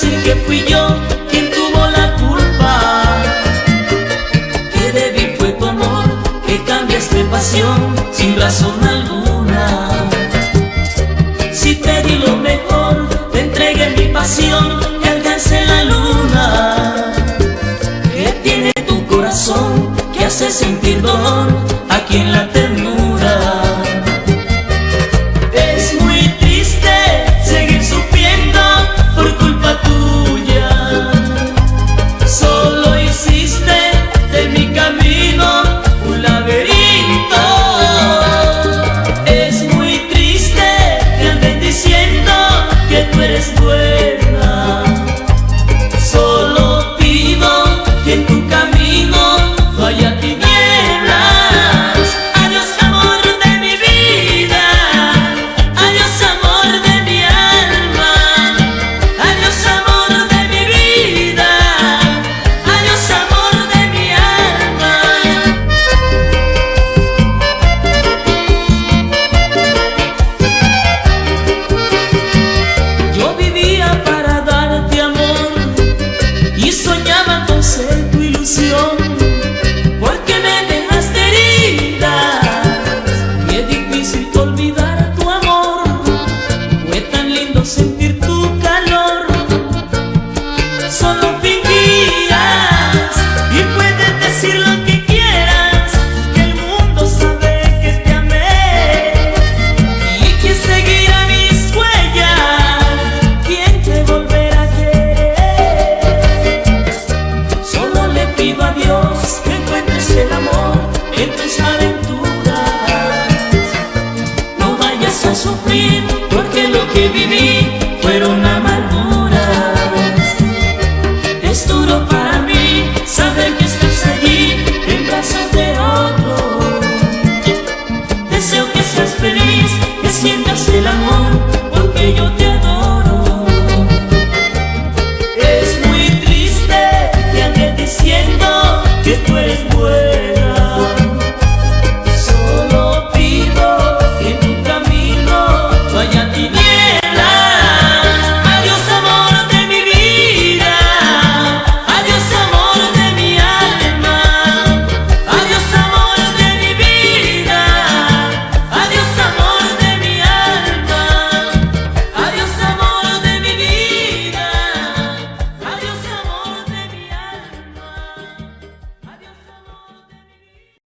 decir que fui yo quien tuvo la culpa. Que débil fue tu amor, que cambiaste pasión sin razón alguna. Si te di lo mejor, te entregué mi pasión, que alcancé la luna. ¿Qué tiene tu corazón que hace sentir dolor aquí en la ternura? Es muy triste seguir sufriendo por culpa tuya. Solo hiciste de mi camino un laberinto. Es muy triste que anden diciendo que tú eres buena. Solo pido que en tu camino no haya tinieblas. Adiós amor de mi vida, adiós amor de mi alma, adiós amor de mi vida, adiós amor de mi alma. Yo vivía para darte amor y soñaba con ser tu ilusión, porque me dejaste herida y es difícil olvidar tu amor. Fue tan lindo sentir tu calor. Solo fingías y puedes decir lo que quieras, que el mundo sabe que te amé y que seguirá mis huellas, quien te volverá a querer. Solo le pido a Dios que encuentres el amor en tus aventuras. No vayas a sufrir, porque lo que viví fueron amarguras. Es duro para mí saber que estás allí en brazos de otro. Deseo que seas feliz, que sientas el amor